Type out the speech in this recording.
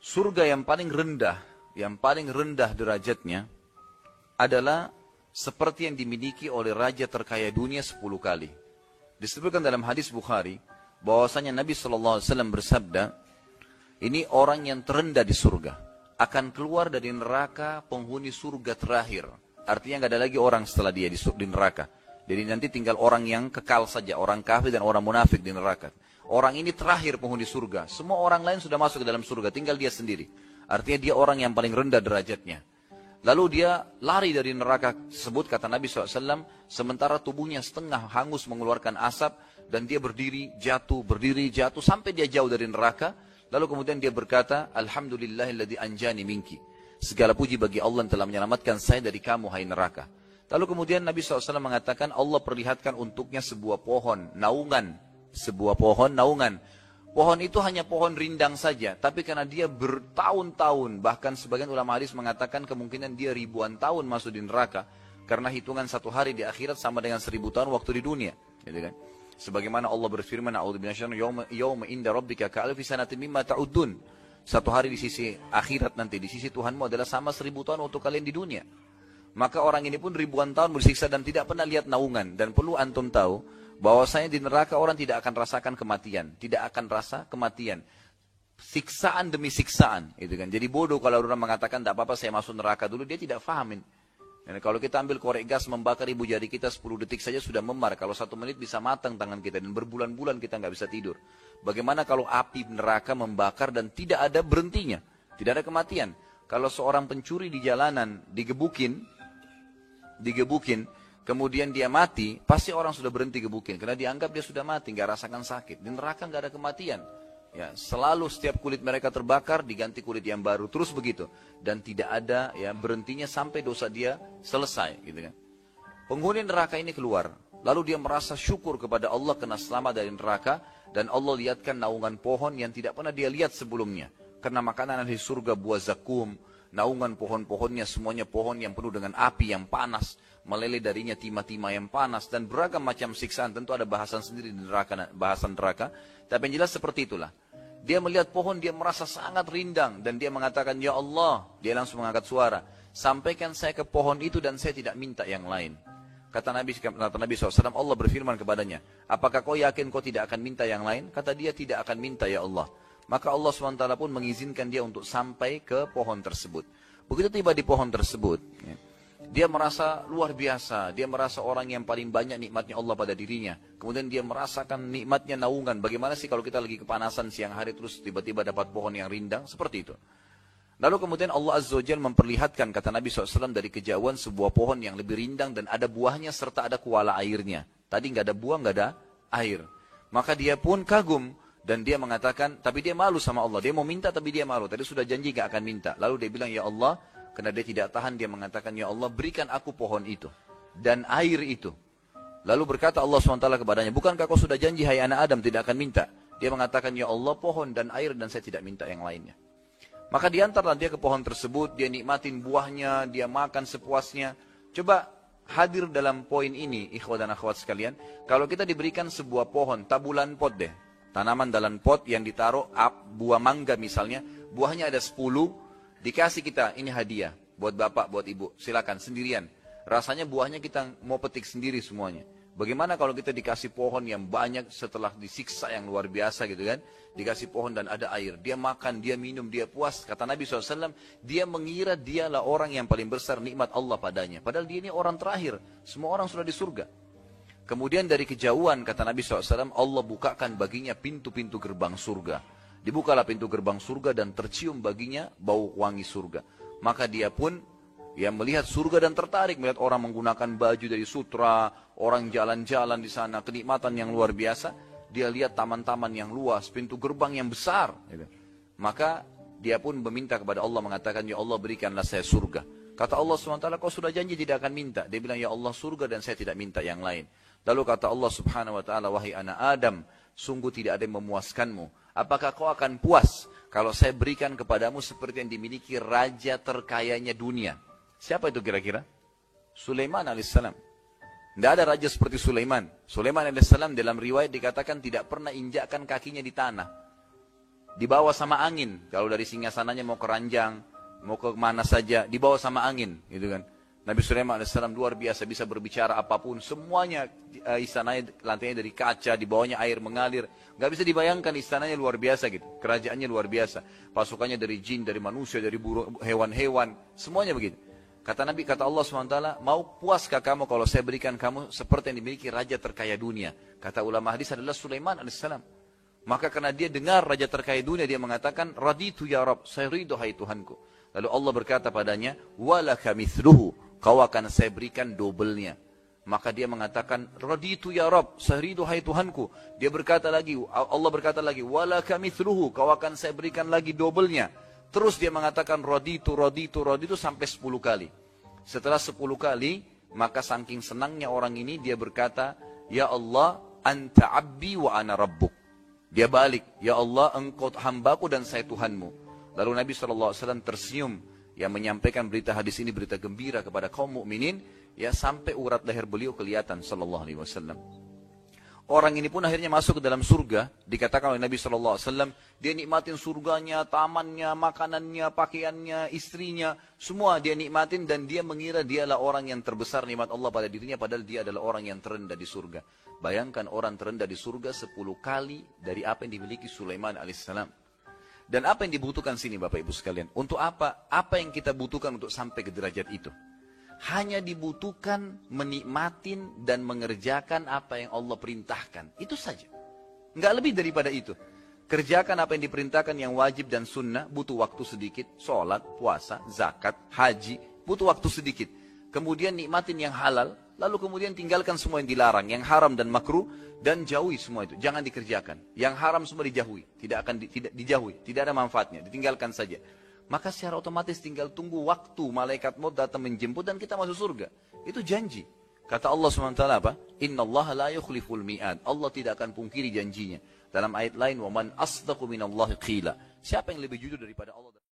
surga yang paling rendah derajatnya adalah seperti yang dimiliki oleh raja terkaya dunia 10 kali. Disebutkan dalam hadis Bukhari bahwasanya Nabi SAW bersabda, ini orang yang terendah di surga akan keluar dari neraka penghuni surga terakhir. Artinya nggak ada lagi orang setelah dia di neraka. Jadi nanti tinggal orang yang kekal saja, orang kafir dan orang munafik di neraka. Orang ini terakhir penghuni surga. Semua orang lain sudah masuk ke dalam surga, tinggal dia sendiri. Artinya dia orang yang paling rendah derajatnya. Lalu dia lari dari neraka tersebut, kata Nabi SAW, sementara tubuhnya setengah hangus mengeluarkan asap, dan dia berdiri, jatuh, sampai dia jauh dari neraka. Lalu kemudian dia berkata, Alhamdulillahilladzi anjani minki. Segala puji bagi Allah yang telah menyelamatkan saya dari kamu, hai neraka. Lalu kemudian Nabi SAW mengatakan, Allah perlihatkan untuknya sebuah pohon, naungan. Sebuah pohon, naungan. Pohon itu hanya pohon rindang saja, tapi karena dia bertahun-tahun, bahkan sebagian ulama hadis mengatakan kemungkinan dia ribuan tahun masuk di neraka, karena hitungan satu hari di akhirat sama dengan 1000 tahun waktu di dunia. Gitu kan? Sebagaimana Allah berfirman, Yawma inda rabbika ka'alfi sanatin mimma ta'udun. Satu hari di sisi akhirat nanti, di sisi Tuhanmu adalah sama 1000 tahun untuk kalian di dunia. Maka orang ini pun ribuan tahun bersiksa dan tidak pernah lihat naungan. Dan perlu antum tahu, bahwasanya di neraka orang tidak akan rasakan kematian, tidak akan rasa kematian, siksaan demi siksaan, itu kan. Jadi bodoh kalau orang mengatakan tidak apa-apa saya masuk neraka dulu, dia tidak fahamin. Dan kalau kita ambil korek gas membakar ibu jari kita 10 detik saja sudah memar, kalau 1 menit bisa matang tangan kita dan berbulan-bulan kita nggak bisa tidur. Bagaimana kalau api neraka membakar dan tidak ada berhentinya, tidak ada kematian? Kalau seorang pencuri di jalanan digebukin, kemudian dia mati, pasti orang sudah berhenti gebukin, karena dianggap dia sudah mati, nggak rasakan sakit. Di neraka nggak ada kematian. Ya, selalu setiap kulit mereka terbakar, diganti kulit yang baru, terus begitu. Dan tidak ada ya berhentinya sampai dosa dia selesai. Gitu kan. Penghuni neraka ini keluar, lalu dia merasa syukur kepada Allah kena selamat dari neraka, dan Allah lihatkan naungan pohon yang tidak pernah dia lihat sebelumnya. Karena makanan di surga buah zakum, naungan pohon-pohonnya semuanya pohon yang penuh dengan api yang panas, meleleh darinya timah-timah yang panas, dan beragam macam siksaan. Tentu ada bahasan sendiri di neraka, bahasan neraka, tapi yang jelas seperti itulah. Dia melihat pohon, dia merasa sangat rindang, dan dia mengatakan, ya Allah, dia langsung mengangkat suara, sampaikan saya ke pohon itu dan saya tidak minta yang lain. Kata Nabi SAW, Allah berfirman kepadanya, apakah kau yakin kau tidak akan minta yang lain? Kata dia, tidak akan minta ya Allah. Maka Allah SWT pun mengizinkan dia untuk sampai ke pohon tersebut. Begitu tiba di pohon tersebut, dia merasa luar biasa, dia merasa orang yang paling banyak nikmatnya Allah pada dirinya. Kemudian dia merasakan nikmatnya naungan. Bagaimana sih kalau kita lagi kepanasan siang hari terus tiba-tiba dapat pohon yang rindang? Seperti itu. Lalu kemudian Allah Azza wa Jalla memperlihatkan, kata Nabi SAW, dari kejauhan sebuah pohon yang lebih rindang dan ada buahnya serta ada kuala airnya. Tadi nggak ada buah, nggak ada air. Maka dia pun kagum dan dia mengatakan, tapi dia malu sama Allah. Dia mau minta tapi dia malu. Tadi sudah janji nggak akan minta. Lalu dia bilang, ya Allah, karena dia tidak tahan, dia mengatakan, ya Allah, berikan aku pohon itu dan air itu. Lalu berkata Allah SWT kepadanya, bukankah kau sudah janji, hai anak Adam, tidak akan minta? Dia mengatakan, ya Allah, pohon dan air dan saya tidak minta yang lainnya. Maka diantarlah dia ke pohon tersebut, dia nikmatin buahnya, dia makan sepuasnya. Coba hadir dalam poin ini, ikhwah dan akhwat sekalian. Kalau kita diberikan sebuah pohon, tabulan pot deh, tanaman dalam pot yang ditaruh buah mangga misalnya, buahnya ada 10, dikasih kita, ini hadiah, buat bapak, buat ibu, silakan, sendirian. Rasanya buahnya kita mau petik sendiri semuanya. Bagaimana kalau kita dikasih pohon yang banyak setelah disiksa yang luar biasa gitu kan. Dikasih pohon dan ada air, dia makan, dia minum, dia puas. Kata Nabi SAW, dia mengira dialah orang yang paling besar nikmat Allah padanya. Padahal dia ini orang terakhir, semua orang sudah di surga. Kemudian dari kejauhan, kata Nabi SAW, Allah bukakan baginya pintu-pintu gerbang surga. Dibukalah pintu gerbang surga dan tercium baginya bau wangi surga. Maka dia pun yang melihat surga dan tertarik melihat orang menggunakan baju dari sutra, orang jalan-jalan di sana, kenikmatan yang luar biasa. Dia lihat taman-taman yang luas, pintu gerbang yang besar. Maka dia pun meminta kepada Allah, mengatakan, ya Allah, berikanlah saya surga. Kata Allah SWT, kau sudah janji tidak akan minta. Dia bilang, ya Allah, surga dan saya tidak minta yang lain. Lalu kata Allah Subhanahu Wa Taala, wahai anak Adam, sungguh tidak ada yang memuaskanmu. Apakah kau akan puas kalau saya berikan kepadamu seperti yang dimiliki raja terkayanya dunia? Siapa itu kira-kira? Sulaiman alaihissalam. Tidak ada raja seperti Sulaiman. Sulaiman alaihissalam dalam riwayat dikatakan tidak pernah injakkan kakinya di tanah. dibawa sama angin. Kalau dari singgasananya mau ke ranjang, mau ke mana saja, dibawa sama angin, gitu kan. Nabi Sulaiman alaihissalam luar biasa, bisa berbicara apapun, semuanya istananya lantainya dari kaca, di bawahnya air mengalir. Gak bisa dibayangkan istananya luar biasa gitu, kerajaannya luar biasa. Pasukannya dari jin, dari manusia, dari burung, hewan-hewan, semuanya begitu. Kata Nabi, kata Allah SWT, mau puaskah kamu kalau saya berikan kamu seperti yang dimiliki raja terkaya dunia? Kata ulama hadis adalah Sulaiman alaihissalam. Maka karena dia dengar raja terkaya dunia, dia mengatakan, raditu ya Rabb, saya ridho hai Tuhanku. Lalu Allah berkata padanya, walaka mithluhu, kau akan saya berikan dobelnya. Maka dia mengatakan, raditu ya Rabb, saya ridho hai Tuhanku. Dia berkata lagi, Allah berkata lagi, walaka mithluhu, kau akan saya berikan lagi dobelnya. Terus dia mengatakan, raditu sampai 10 kali. Setelah 10 kali, maka saking senangnya orang ini, dia berkata, ya Allah, anta abdi wa ana rabbuk. Dia balik, ya Allah, engkau hambaku dan saya Tuhanmu. Lalu Nabi SAW tersenyum, yang menyampaikan berita hadis ini, berita gembira kepada kaum mukminin, ya sampai urat leher beliau kelihatan sallallahu alaihi wasallam. Orang ini pun akhirnya masuk ke dalam surga, dikatakan oleh Nabi SAW, dia nikmatin surganya, tamannya, makanannya, pakaiannya, istrinya, semua dia nikmatin dan dia mengira dialah orang yang terbesar nikmat Allah pada dirinya, padahal dia adalah orang yang terendah di surga. Bayangkan orang terendah di surga 10 kali dari apa yang dimiliki Sulaiman alaihissalam. Dan apa yang dibutuhkan sini Bapak Ibu sekalian? Untuk apa? Apa yang kita butuhkan untuk sampai ke derajat itu? Hanya dibutuhkan menikmatin dan mengerjakan apa yang Allah perintahkan. Itu saja. Enggak lebih daripada itu. Kerjakan apa yang diperintahkan yang wajib dan sunnah, butuh waktu sedikit. Sholat, puasa, zakat, haji, butuh waktu sedikit. Kemudian nikmatin yang halal, lalu kemudian tinggalkan semua yang dilarang, yang haram dan makruh, dan jauhi semua itu. Jangan dikerjakan. Yang haram semua dijauhi, tidak dijauhi, tidak ada manfaatnya, ditinggalkan saja. Maka secara otomatis tinggal tunggu waktu malaikat maut datang menjemput dan kita masuk surga. Itu janji. Kata Allah SWT apa? Innallaha la yukhliful mi'ad. Allah tidak akan pungkiri janjinya. Dalam ayat lain, wa man asdaqu minallahi qila. Siapa yang lebih jujur daripada Allah?